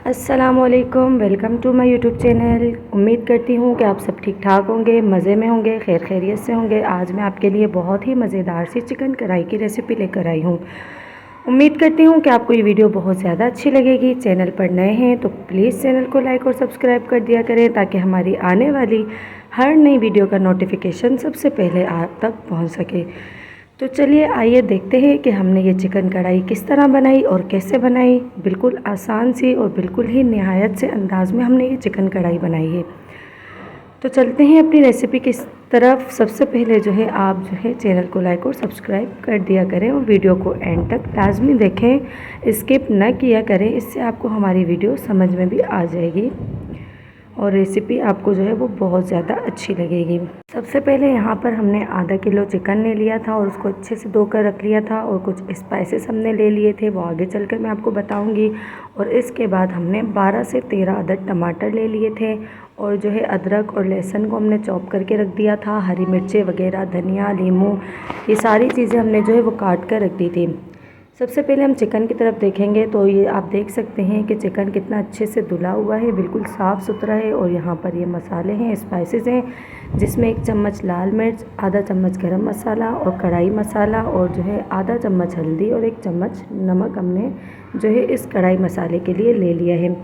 अस्सलामुअलैकुम, welcome to my YouTube channel. उम्मीद करती हूँ कि आप सब ठीक ठाक होंगे, मज़े में होंगे, खैर खैरियत से होंगे। आज मैं आपके लिए बहुत ही मज़ेदार सी चिकन कढ़ाई की रेसिपी लेकर आई हूँ। उम्मीद करती हूँ कि आपको ये वीडियो बहुत ज़्यादा अच्छी लगेगी। चैनल पर नए हैं तो प्लीज़ चैनल को लाइक और सब्सक्राइब कर दिया करें ताकि हमारी आने वाली हर नई वीडियो का नोटिफिकेशन सबसे पहले आप तक पहुँच सके। तो चलिए आइए देखते हैं कि हमने ये चिकन कढ़ाई किस तरह बनाई और कैसे बनाई। बिल्कुल आसान सी और बिल्कुल ही निहायत से अंदाज़ में हमने ये चिकन कढ़ाई बनाई है। तो चलते हैं अपनी रेसिपी की तरफ। सबसे पहले जो है आप जो है चैनल को लाइक और सब्सक्राइब कर दिया करें और वीडियो को एंड तक लाजमी देखें, स्किप न किया करें। इससे आपको हमारी वीडियो समझ में भी आ जाएगी और रेसिपी आपको जो है वो बहुत ज़्यादा अच्छी लगेगी। सबसे पहले यहाँ पर हमने आधा किलो चिकन ले लिया था और उसको अच्छे से धोकर रख लिया था और कुछ स्पाइसेस हमने ले लिए थे, वो आगे चलकर मैं आपको बताऊँगी। और इसके बाद हमने 12 से 13 अदद टमाटर ले लिए थे और जो है अदरक और लहसुन को हमने चॉप करके रख दिया था। हरी मिर्चें वगैरह, धनिया, नींबू, ये सारी चीज़ें हमने जो है वो काट कर रख दी थी। सबसे पहले हम चिकन की तरफ देखेंगे तो ये आप देख सकते हैं कि चिकन कितना अच्छे से धुला हुआ है, बिल्कुल साफ़ सुथरा है। और यहाँ पर ये मसाले हैं, स्पाइसेस हैं, जिसमें 1 चम्मच लाल मिर्च, आधा चम्मच गरम मसाला और कढ़ाई मसाला और जो है आधा चम्मच हल्दी और 1 चम्मच नमक हमने जो है इस कढ़ाई मसाले के लिए ले लिया है।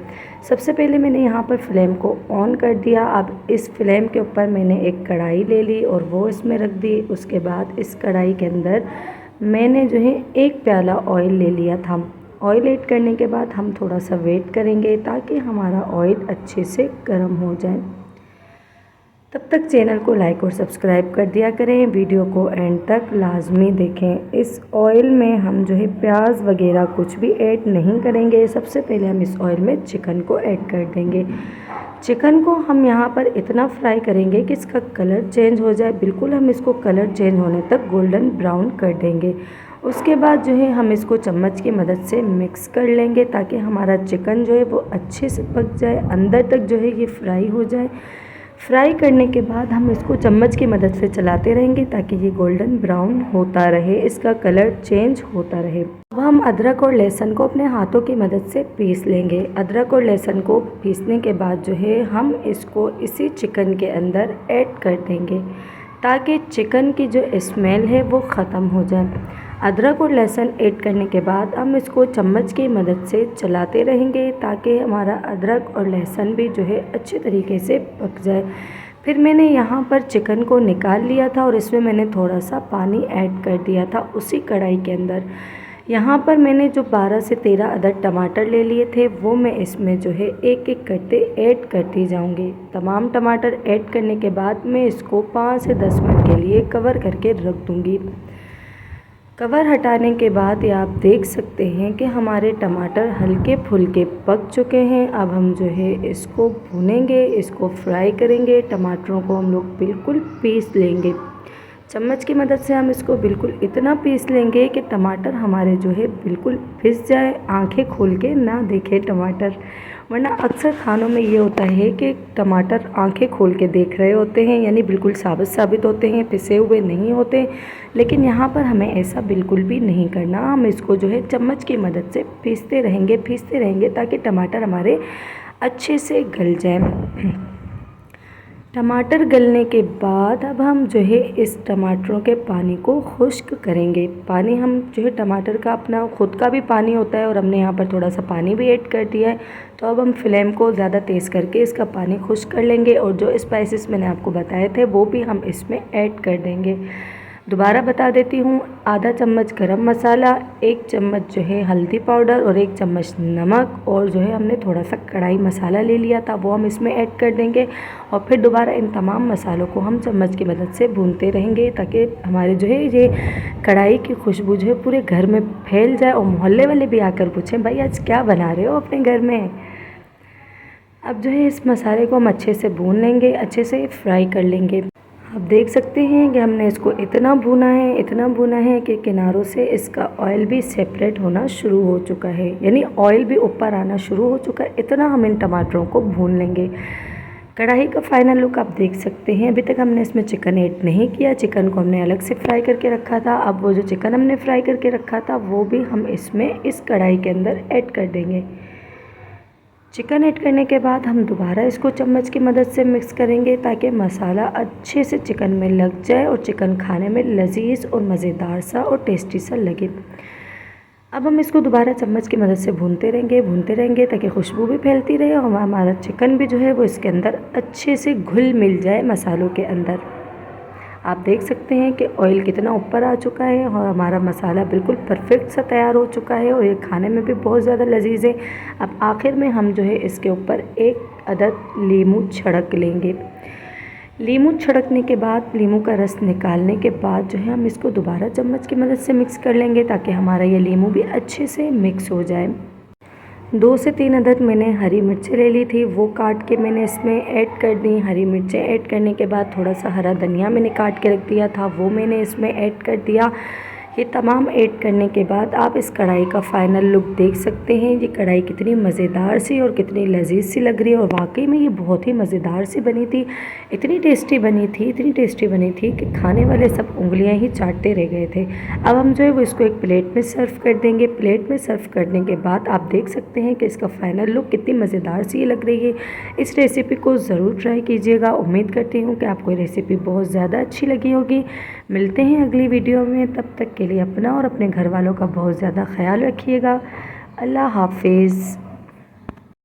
सबसे पहले मैंने यहाँ पर फ्लेम को ऑन कर दिया। अब इस फ्लेम के ऊपर मैंने एक कढ़ाई ले ली और वो इसमें रख दी। उसके बाद इस कढ़ाई के अंदर मैंने जो है 1 प्याला ऑयल ले लिया था। ऑयल ऐड करने के बाद हम थोड़ा सा वेट करेंगे ताकि हमारा ऑयल अच्छे से गर्म हो जाए। तब तक चैनल को लाइक और सब्सक्राइब कर दिया करें, वीडियो को एंड तक लाजमी देखें। इस ऑयल में हम जो है प्याज वगैरह कुछ भी ऐड नहीं करेंगे। सबसे पहले हम इस ऑयल में चिकन को ऐड कर देंगे। चिकन को हम यहाँ पर इतना फ्राई करेंगे कि इसका कलर चेंज हो जाए। बिल्कुल हम इसको कलर चेंज होने तक गोल्डन ब्राउन कर देंगे। उसके बाद जो है हम इसको चम्मच की मदद से मिक्स कर लेंगे ताकि हमारा चिकन जो है वो अच्छे से पक जाए, अंदर तक जो है ये फ्राई हो जाए। फ्राई करने के बाद हम इसको चम्मच की मदद से चलाते रहेंगे ताकि ये गोल्डन ब्राउन होता रहे, इसका कलर चेंज होता रहे। अब हम अदरक और लहसुन को अपने हाथों की मदद से पीस लेंगे। अदरक और लहसुन को पीसने के बाद जो है हम इसको इसी चिकन के अंदर ऐड कर देंगे ताकि चिकन की जो स्मेल है वो ख़त्म हो जाए। अदरक और लहसुन ऐड करने के बाद हम इसको चम्मच की मदद से चलाते रहेंगे ताकि हमारा अदरक और लहसुन भी जो है अच्छे तरीके से पक जाए। फिर मैंने यहाँ पर चिकन को निकाल लिया था और इसमें मैंने थोड़ा सा पानी ऐड कर दिया था उसी कढ़ाई के अंदर। यहाँ पर मैंने जो 12 से 13 अदद टमाटर ले लिए थे वो मैं इसमें जो है एक एक करते ऐड करती जाऊँगी। तमाम टमाटर ऐड करने के बाद मैं इसको 5 से 10 मिनट के लिए कवर करके रख दूँगी। कवर हटाने के बाद ये आप देख सकते हैं कि हमारे टमाटर हल्के फुल्के पक चुके हैं। अब हम जो है इसको भूनेंगे, इसको फ्राई करेंगे। टमाटरों को हम लोग बिल्कुल पीस लेंगे। चम्मच की मदद से हम इसको बिल्कुल इतना पीस लेंगे कि टमाटर हमारे जो है बिल्कुल पिस जाए, आंखें खोल के ना देखें टमाटर। वरना अक्सर खानों में ये होता है कि टमाटर आंखें खोल के देख रहे होते हैं, यानी बिल्कुल साबित होते हैं, पिसे हुए नहीं होते। लेकिन यहाँ पर हमें ऐसा बिल्कुल भी नहीं करना। हम इसको जो है चम्मच की मदद से पीसते रहेंगे ताकि टमाटर हमारे अच्छे से गल जाए। टमाटर गलने के बाद अब हम जो है इस टमाटरों के पानी को खुश्क करेंगे। पानी हम जो है टमाटर का अपना ख़ुद का भी पानी होता है और हमने यहाँ पर थोड़ा सा पानी भी ऐड कर दिया है। तो अब हम फ्लेम को ज़्यादा तेज़ करके इसका पानी खुश्क कर लेंगे और जो स्पाइसेस मैंने आपको बताए थे वो भी हम इसमें ऐड कर देंगे। दोबारा बता देती हूँ, आधा चम्मच गरम मसाला, 1 चम्मच जो है हल्दी पाउडर और 1 चम्मच नमक और जो है हमने थोड़ा सा कढ़ाई मसाला ले लिया था वो हम इसमें ऐड कर देंगे। और फिर दोबारा इन तमाम मसालों को हम चम्मच की मदद से भूनते रहेंगे ताकि हमारे जो है ये कढ़ाई की खुशबू जो है पूरे घर में फैल जाए और मोहल्ले वाले भी आकर पूछें, भाई आज क्या बना रहे हो अपने घर में। अब जो है इस मसाले को हम अच्छे से भून लेंगे, अच्छे से फ्राई कर लेंगे। आप देख सकते हैं कि हमने इसको इतना भुना है कि किनारों से इसका ऑयल भी सेपरेट होना शुरू हो चुका है, यानी ऑयल भी ऊपर आना शुरू हो चुका है। इतना हम इन टमाटरों को भून लेंगे। कढ़ाई का फाइनल लुक आप देख सकते हैं। अभी तक हमने इसमें चिकन ऐड नहीं किया, चिकन को हमने अलग से फ्राई करके रखा था। अब वो जो चिकन हमने फ्राई करके रखा था वो भी हम इसमें इस कढ़ाई के अंदर ऐड कर देंगे। चिकन ऐड करने के बाद हम दोबारा इसको चम्मच की मदद से मिक्स करेंगे ताकि मसाला अच्छे से चिकन में लग जाए और चिकन खाने में लजीज और मज़ेदार सा और टेस्टी सा लगे। अब हम इसको दोबारा चम्मच की मदद से भूनते रहेंगे ताकि खुशबू भी फैलती रहे और हमारा चिकन भी जो है वो इसके अंदर अच्छे से घुल मिल जाए मसालों के अंदर। आप देख सकते हैं कि ऑयल कितना ऊपर आ चुका है और हमारा मसाला बिल्कुल परफेक्ट सा तैयार हो चुका है और ये खाने में भी बहुत ज़्यादा लजीज है। अब आखिर में हम जो है इसके ऊपर एक अदद लीमू छिड़क लेंगे। लीमू छिड़कने के बाद, लीमू का रस निकालने के बाद जो है हम इसको दोबारा चम्मच की मदद से मिक्स कर लेंगे ताकि हमारा ये लीमू भी अच्छे से मिक्स हो जाए। 2 से 3 अदद मैंने हरी मिर्चें ले ली थी, वो काट के मैंने इसमें ऐड कर दी। हरी मिर्चें ऐड करने के बाद थोड़ा सा हरा धनिया मैंने काट के रख दिया था, वो मैंने इसमें ऐड कर दिया। ये तमाम ऐड करने के बाद आप इस कढ़ाई का फ़ाइनल लुक देख सकते हैं। ये कढ़ाई कितनी मज़ेदार सी और कितनी लजीज सी लग रही है और वाकई में ये बहुत ही मज़ेदार सी बनी थी। इतनी टेस्टी बनी थी कि खाने वाले सब उंगलियां ही चाटते रह गए थे। अब हम जो है वो इसको एक प्लेट में सर्व कर देंगे। प्लेट में सर्व करने के बाद आप देख सकते हैं कि इसका फ़ाइनल लुक कितनी मज़ेदार सी लग रही है। इस रेसिपी को ज़रूर ट्राई कीजिएगा। उम्मीद करती हूँ कि आपको ये रेसिपी बहुत ज़्यादा अच्छी लगी होगी। मिलते हैं अगली वीडियो में, तब तक के लिए अपना और अपने घर वालों का बहुत ज़्यादा ख्याल रखिएगा। अल्लाह हाफिज़।